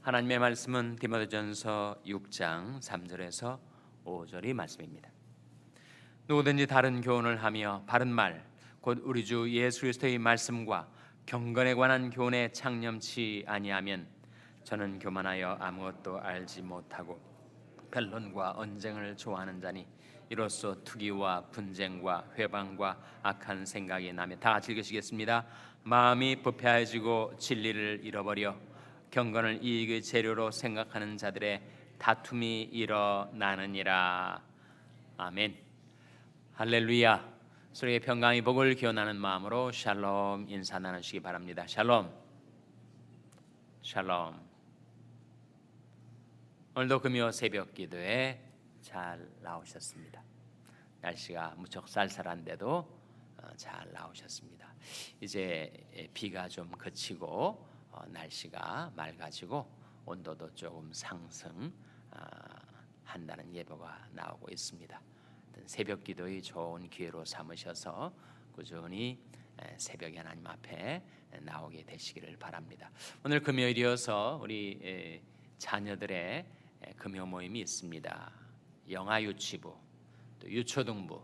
하나님의 말씀은 디모데전서 6장 3절에서 5절의 말씀입니다. 누구든지 다른 교훈을 하며 바른 말, 곧 우리 주 예수 그리스도의 말씀과 경건에 관한 교훈에 창념치 아니하면 저는 교만하여 아무것도 알지 못하고 변론과 언쟁을 좋아하는 자니 이로써 투기와 분쟁과 회방과 악한 생각이 나며. 다 같이 읽으시겠습니다. 마음이 부패해지고 진리를 잃어버려 경건을 이익의 재료로 생각하는 자들의 다툼이 일어나느니라. 아멘. 할렐루야. 서로의 평강의 복을 기원하는 마음으로 샬롬 인사 나누시기 바랍니다. 샬롬. 샬롬. 오늘도 금요 새벽 기도에 잘 나오셨습니다. 날씨가 무척 쌀쌀한데도 잘 나오셨습니다. 이제 비가 좀 그치고 날씨가 맑아지고 온도도 조금 상승한다는 예보가 나오고 있습니다. 새벽 기도의 좋은 기회로 삼으셔서 꾸준히 새벽에 하나님 앞에 나오게 되시기를 바랍니다. 오늘 금요일이어서 우리 자녀들의 금요 모임이 있습니다. 영아 유치부, 또 유초등부,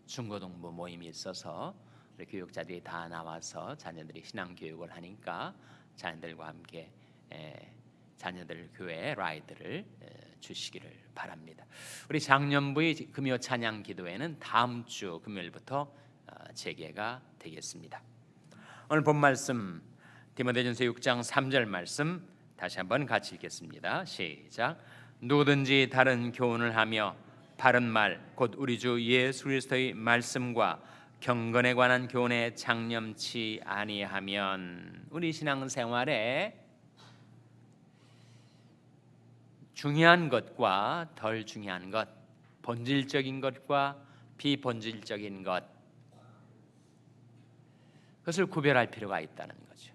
중고등부 모임이 있어서 우리 교육자들이 다 나와서 자녀들이 신앙 교육을 하니까 자녀들과 함께 자녀들 교회 라이드를 주시기를 바랍니다. 우리 장년부의 금요 찬양 기도회는 다음 주 금요일부터 재개가 되겠습니다. 오늘 본 말씀 디모데전서 6장 3절 말씀 다시 한번 같이 읽겠습니다. 시작. 누구든지 다른 교훈을 하며 바른 말, 곧 우리 주 예수 그리스도의 말씀과 경건에 관한 교훈에 창념치 아니하면. 우리 신앙생활에 중요한 것과 덜 중요한 것, 본질적인 것과 비본질적인 것, 그것을 구별할 필요가 있다는 거죠.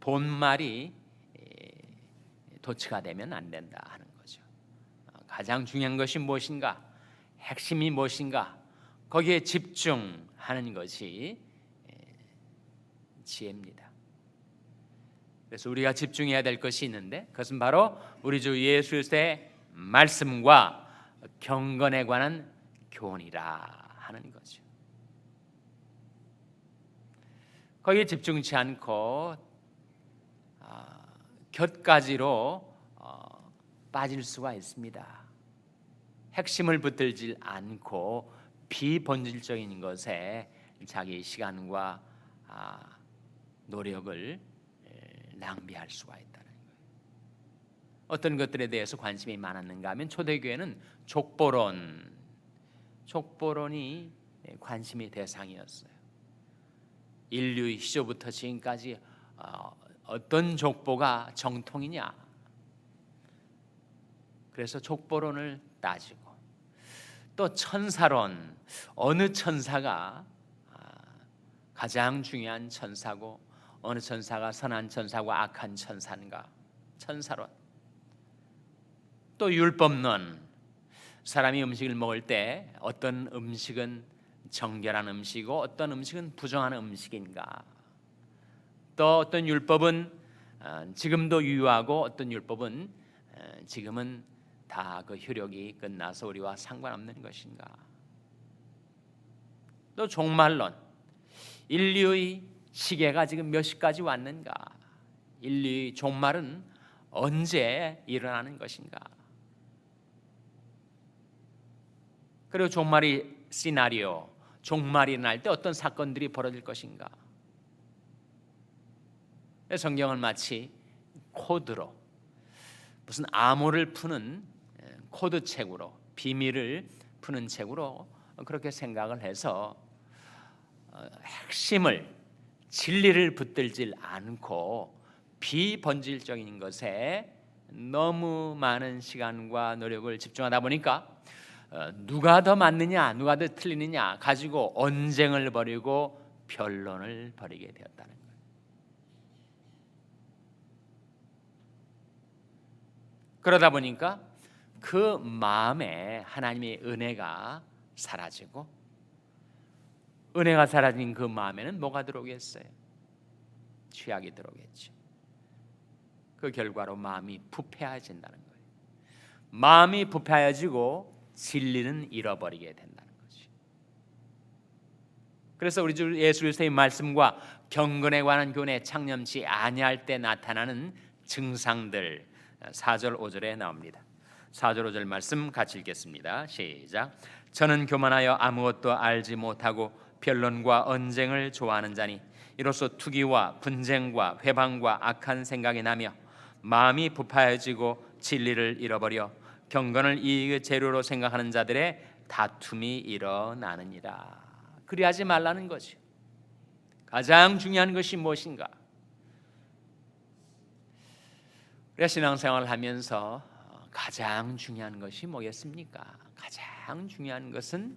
본말이 도치가 되면 안 된다 하는 거죠. 가장 중요한 것이 무엇인가, 핵심이 무엇인가, 거기에 집중하는 것이 지혜입니다. 그래서 우리가 집중해야 될 것이 있는데 그것은 바로 우리 주 예수 그리스도의 말씀과 경건에 관한 교훈이라 하는 거죠. 거기에 집중치 않고 곁가지로 빠질 수가 있습니다. 핵심을 붙들지 않고 비본질적인 것에 자기 시간과 노력을 낭비할 수가 있다는 거예요. 어떤 것들에 대해서 관심이 많았는가 하면 초대교회는 족보론이 관심의 대상이었어요. 인류의 시조부터 지금까지 어떤 족보가 정통이냐, 그래서 족보론을 따지고, 또 천사론, 어느 천사가 가장 중요한 천사고 어느 천사가 선한 천사고 악한 천사인가, 천사론. 또 율법론, 사람이 음식을 먹을 때 어떤 음식은 정결한 음식이고 어떤 음식은 부정한 음식인가, 또 어떤 율법은 지금도 유효하고 어떤 율법은 지금은 다 그 효력이 끝나서 우리와 상관없는 것인가. 또 종말론, 인류의 시계가 지금 몇 시까지 왔는가, 인류의 종말은 언제 일어나는 것인가, 그리고 종말의 시나리오, 종말이 일어날 때 어떤 사건들이 벌어질 것인가. 성경은 마치 코드로, 무슨 암호를 푸는 코드책으로, 비밀을 푸는 책으로 그렇게 생각을 해서 핵심을, 진리를 붙들질 않고 비본질적인 것에 너무 많은 시간과 노력을 집중하다 보니까 누가 더 맞느냐, 누가 더 틀리느냐 가지고 언쟁을 벌이고 변론을 벌이게 되었다는 거예요. 그러다 보니까 그 마음에 하나님의 은혜가 사라지고 은혜가 사라진 그 마음에는 뭐가 들어오겠어요? 죄악이 들어오겠죠. 그 결과로 마음이 부패해진다는 거예요. 마음이 부패해지고 진리는 잃어버리게 된다는 거죠. 그래서 우리 주 예수 그리스도의 말씀과 경건에 관한 교훈에 창념치 아니할 때 나타나는 증상들 4절 5절에 나옵니다. 4절 5절 말씀 같이 읽겠습니다. 시작. 저는 교만하여 아무것도 알지 못하고 변론과 언쟁을 좋아하는 자니 이로써 투기와 분쟁과 회방과 악한 생각이 나며 마음이 부패해지고 진리를 잃어버려 경건을 이익의 재료로 생각하는 자들의 다툼이 일어나느니라. 그리하지 말라는 거죠. 가장 중요한 것이 무엇인가? 우리가 신앙생활을 하면서 가장 중요한 것이 뭐겠습니까? 가장 중요한 것은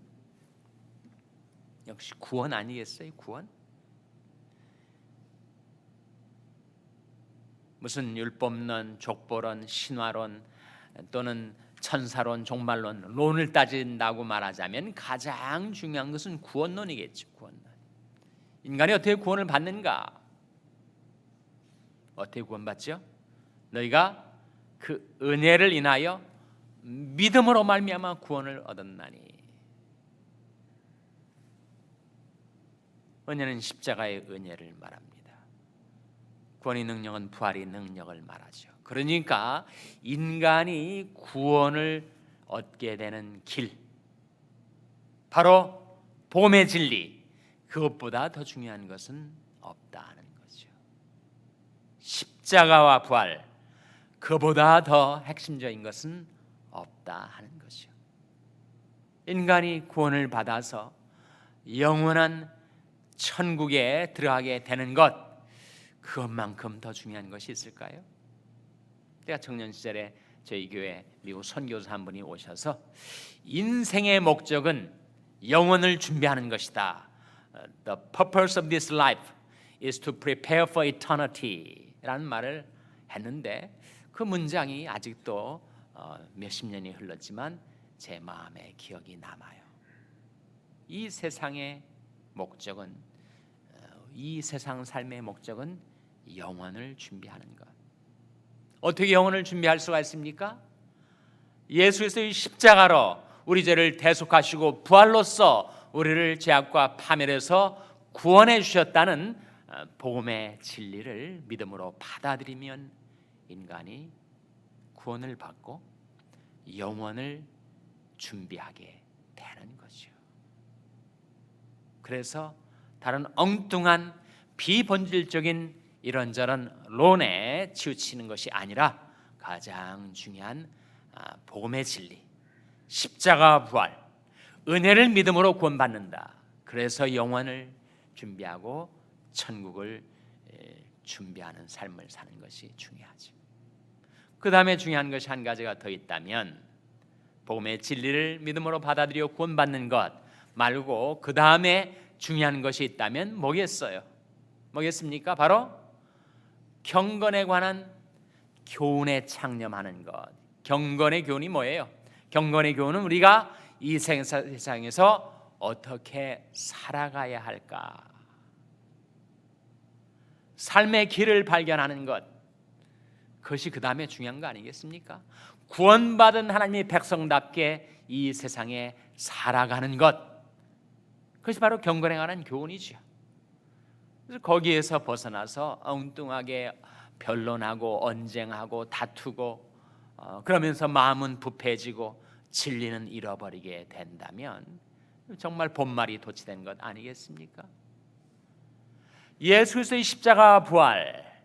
역시 구원 아니겠어요? 구원? 무슨 율법론, 족보론, 신화론 또는 천사론, 종말론, 론을 따진다고 말하자면 가장 중요한 것은 구원론이겠죠. 구원론. 인간이 어떻게 구원을 받는가? 어떻게 구원받죠? 너희가 그 은혜를 인하여 믿음으로 말미암아 구원을 얻었나니. 은혜는 십자가의 은혜를 말합니다. 구원의 능력은 부활의 능력을 말하죠. 그러니까 인간이 구원을 얻게 되는 길, 바로 복음의 진리, 그것보다 더 중요한 것은 없다 하는 거죠. 십자가와 부활, 그보다 더 핵심적인 것은 없다 하는 거죠. 인간이 구원을 받아서 영원한 천국에 들어가게 되는 것, 그것만큼 더 중요한 것이 있을까요? 제가 청년 시절에 저희 교회 미국 선교사 한 분이 오셔서 인생의 목적은 영혼을 준비하는 것이다. The purpose of this life is to prepare for eternity 라는 말을 했는데 그 문장이 아직도 몇십 년이 흘렀지만 제 마음에 기억이 남아요. 이 세상의 목적은, 이 세상 삶의 목적은 영혼을 준비하는 것. 어떻게 영혼을 준비할 수가 있습니까? 예수 그리스도의 십자가로 우리 죄를 대속하시고 부활로써 우리를 죄악과 파멸에서 구원해 주셨다는 복음의 진리를 믿음으로 받아들이면 인간이 구원을 받고 영혼을 준비하게 되는 거죠. 그래서 다른 엉뚱한 비본질적인 이런저런 론에 치우치는 것이 아니라 가장 중요한 복음의 진리, 십자가 부활, 은혜를 믿음으로 구원받는다. 그래서 영혼을 준비하고 천국을 준비하는 삶을 사는 것이 중요하죠. 그 다음에 중요한 것이 한 가지가 더 있다면 복음의 진리를 믿음으로 받아들여 구원받는 것 말고 그 다음에 중요한 것이 있다면 뭐겠어요? 뭐겠습니까? 바로 경건에 관한 교훈에 창념하는 것. 경건의 교훈이 뭐예요? 경건의 교훈은 우리가 이 세상에서 어떻게 살아가야 할까? 삶의 길을 발견하는 것. 그것이 그 다음에 중요한 거 아니겠습니까? 구원받은 하나님의 백성답게 이 세상에 살아가는 것. 그것이 바로 경건에 관한 교훈이죠. 그래서 거기에서 벗어나서 엉뚱하게 변론하고 언쟁하고 다투고 그러면서 마음은 부패해지고 진리는 잃어버리게 된다면 정말 본말이 도취된 것 아니겠습니까? 예수 그리스도의 십자가 부활,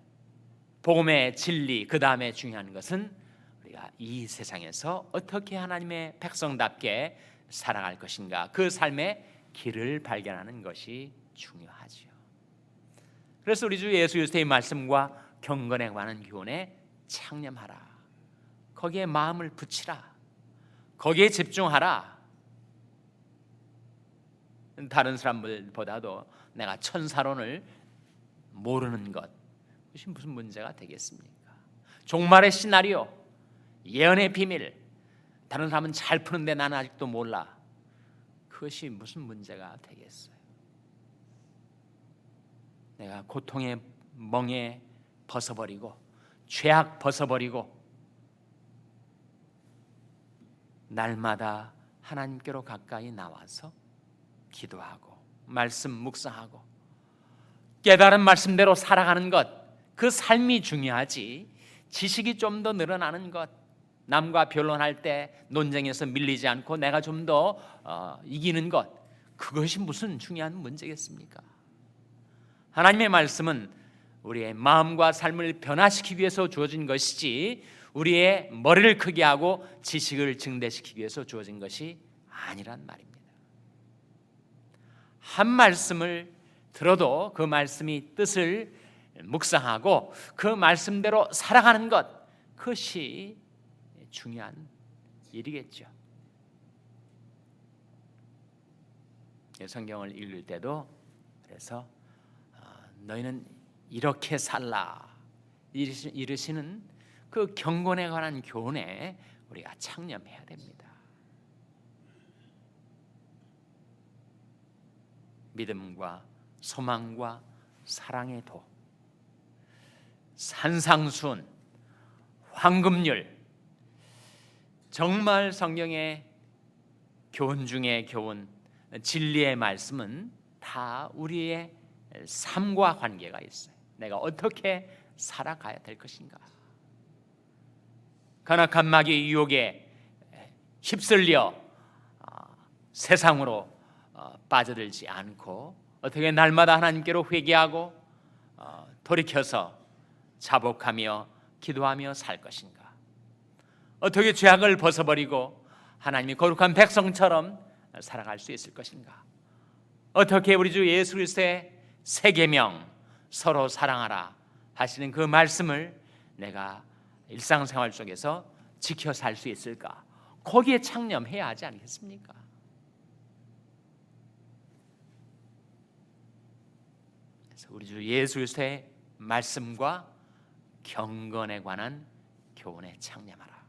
복음의 진리, 그 다음에 중요한 것은 우리가 이 세상에서 어떻게 하나님의 백성답게 살아갈 것인가, 그 삶의 길을 발견하는 것이 중요하죠. 그래서 우리 주 예수 그리스도의 말씀과 경건에 관한 교훈에 창념하라. 거기에 마음을 붙이라. 거기에 집중하라. 다른 사람들보다도 내가 천사론을 모르는 것, 그것이 무슨 문제가 되겠습니까? 종말의 시나리오, 예언의 비밀, 다른 사람은 잘 푸는데 나는 아직도 몰라. 그것이 무슨 문제가 되겠어요? 내가 고통의 멍에 벗어버리고 죄악 벗어버리고 날마다 하나님께로 가까이 나와서 기도하고 말씀 묵상하고 깨달은 말씀대로 살아가는 것, 그 삶이 중요하지 지식이 좀 더 늘어나는 것, 남과 변론할 때 논쟁에서 밀리지 않고 내가 좀 더 이기는 것, 그것이 무슨 중요한 문제겠습니까? 하나님의 말씀은 우리의 마음과 삶을 변화시키기 위해서 주어진 것이지 우리의 머리를 크게 하고 지식을 증대시키기 위해서 주어진 것이 아니란 말입니다. 한 말씀을 들어도 그 말씀이 뜻을 묵상하고 그 말씀대로 살아가는 것, 그것이 중요한 일이겠죠. 성경을 읽을 때도 그래서 너희는 이렇게 살라 이르시는 그 경건에 관한 교훈에 우리가 창념해야 됩니다. 믿음과 소망과 사랑의 도, 산상수훈, 황금률, 정말 성경의 교훈 중에 교훈, 진리의 말씀은 다 우리의 삶과 관계가 있어요. 내가 어떻게 살아가야 될 것인가? 간악한 마귀의 유혹에 휩쓸려 세상으로 빠져들지 않고 어떻게 날마다 하나님께로 회개하고 돌이켜서 자복하며 기도하며 살 것인가? 어떻게 죄악을 벗어버리고 하나님이 거룩한 백성처럼 살아갈 수 있을 것인가? 어떻게 우리 주 예수 그리스도의 세 계명 서로 사랑하라 하시는 그 말씀을 내가 일상생활 속에서 지켜 살 수 있을까? 거기에 창념해야 하지 않겠습니까? 그래서 우리 주 예수 그리스도의 말씀과 경건에 관한 교훈에 창념하라.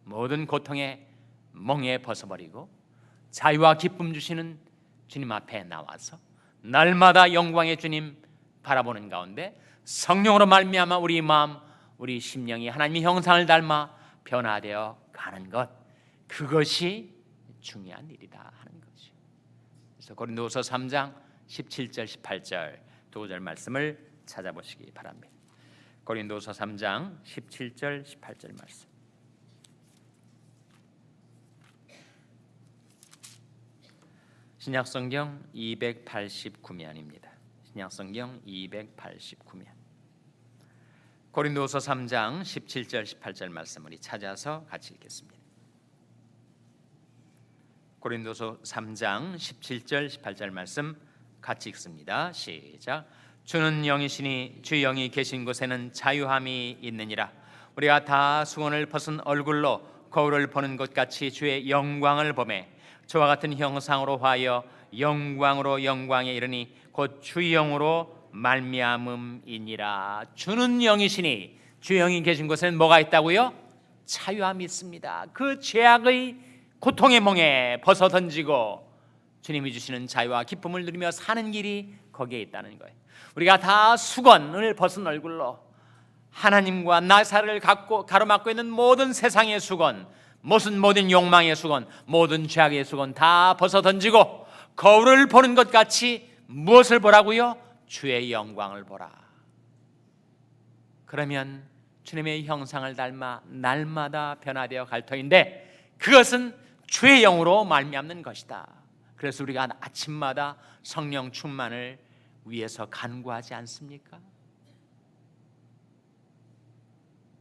모든 고통의 멍에 벗어버리고 자유와 기쁨 주시는 주님 앞에 나와서 날마다 영광의 주님 바라보는 가운데 성령으로 말미암아 우리 마음, 우리 심령이 하나님의 형상을 닮아 변화되어 가는 것, 그것이 중요한 일이다 하는 거죠. 그래서 고린도후서 3장 17절 18절 두 구절 말씀을 찾아보시기 바랍니다. 고린도후서 3장 17절 18절 말씀. 신약성경 289면입니다. 신약성경 289면. 고린도후서 3장 17절 18절 말씀 우리 찾아서 같이 읽겠습니다. 고린도서 3장 17절 18절 말씀 같이 읽습니다. 시작. 주는 영이시니 주 영이 계신 곳에는 자유함이 있느니라. 우리가 다 수건을 벗은 얼굴로 거울을 보는 것 같이 주의 영광을 보매 저와 같은 형상으로 하여 영광으로 영광에 이르니 곧 주 영으로 말미암음이니라. 주는 영이시니 주 영이 계신 곳에는 뭐가 있다고요? 자유함이 있습니다. 그 죄악의 고통의 멍에 벗어 던지고 주님이 주시는 자유와 기쁨을 누리며 사는 길이 거기에 있다는 거예요. 우리가 다 수건을 벗은 얼굴로 하나님과 나사를 갖고 가로막고 있는 모든 세상의 수건, 모든 욕망의 수건, 모든 죄악의 수건 다 벗어 던지고 거울을 보는 것 같이 무엇을 보라고요? 주의 영광을 보라. 그러면 주님의 형상을 닮아 날마다 변화되어 갈 터인데 그것은 주의 영으로 말미암는 것이다. 그래서 우리가 아침마다 성령 충만을 위해서 간구하지 않습니까?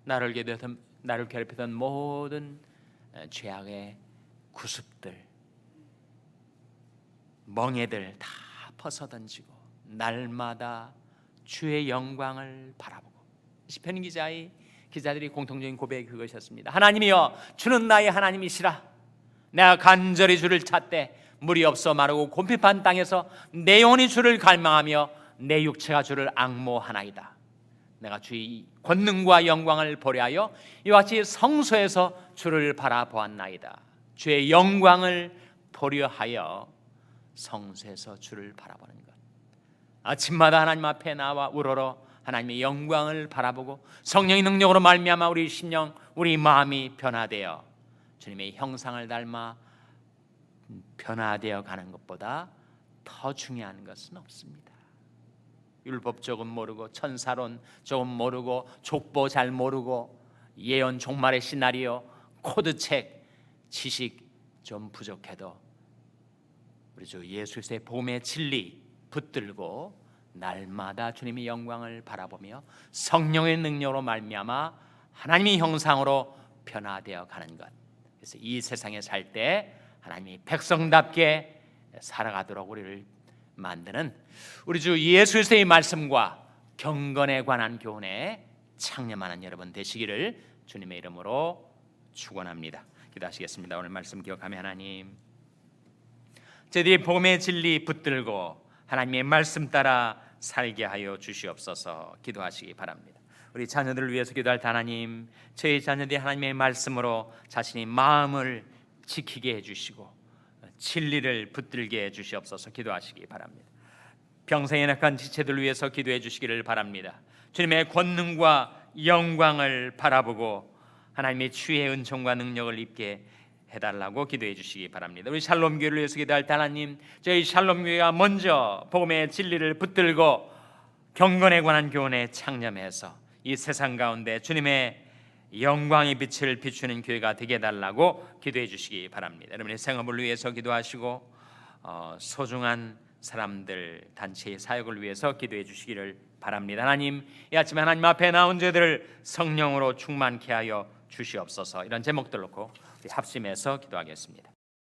나를 괴롭히던 모든 죄악의 구습들, 멍에들 다 벗어던지고 날마다 주의 영광을 바라보고. 시편 기자들이 공통적인 고백이 그것이었습니다. 하나님이여, 주는 나의 하나님이시라. 내가 간절히 주를 찾되 물이 없어 마르고 곰핍한 땅에서 내 영혼이 주를 갈망하며 내 육체가 주를 앙모하나이다. 내가 주의 권능과 영광을 보려 하여 이와 같이 성소에서 주를 바라보았나이다. 주의 영광을 보려 하여 성소에서 주를 바라보는 것. 아침마다 하나님 앞에 나와 우러러 하나님의 영광을 바라보고 성령의 능력으로 말미암아 우리 심령, 우리 마음이 변화되어 주님의 형상을 닮아 변화되어 가는 것보다 더 중요한 것은 없습니다. 율법 조금 모르고 천사론 조금 모르고 족보 잘 모르고 예언 종말의 시나리오 코드책 지식 좀 부족해도 우리 주 예수 그리스도의 복음의 진리 붙들고 날마다 주님의 영광을 바라보며 성령의 능력으로 말미암아 하나님의 형상으로 변화되어 가는 것. 그래서 이 세상에 살 때 하나님의 백성답게 살아가도록 우리를 만드는 우리 주 예수 그리스도의 말씀과 경건에 관한 교훈에 창념하는 여러분 되시기를 주님의 이름으로 축원합니다. 기도하시겠습니다. 오늘 말씀 기억하며 하나님, 저희들이 복음의 진리 붙들고 하나님의 말씀 따라 살게 하여 주시옵소서. 기도하시기 바랍니다. 우리 자녀들을 위해서 기도할 때 하나님, 저희 자녀들이 하나님의 말씀으로 자신의 마음을 지키게 해주시고 진리를 붙들게 해주시옵소서. 기도하시기 바랍니다. 평생에 연약한 지체들을 위해서 기도해 주시기를 바랍니다. 주님의 권능과 영광을 바라보고 하나님의 주의 은총과 능력을 입게 해달라고 기도해 주시기 바랍니다. 우리 샬롬 교회를 위해서 기도할 때 하나님, 저희 샬롬 교회가 먼저 복음의 진리를 붙들고 경건에 관한 교훈에 창념해서 이 세상 가운데 주님의 영광의 빛을 비추는 교회가 되게 해달라고 기도해 주시기 바랍니다. 여러분의 생업을 위해서 기도하시고 소중한 사람들 단체의 사역을 위해서 기도해 주시기를 바랍니다. 하나님, 이 아침에 하나님 앞에 나온 저들을 성령으로 충만케 하여 주시옵소서. 이런 제목들 놓고 우리 합심해서 기도하겠습니다.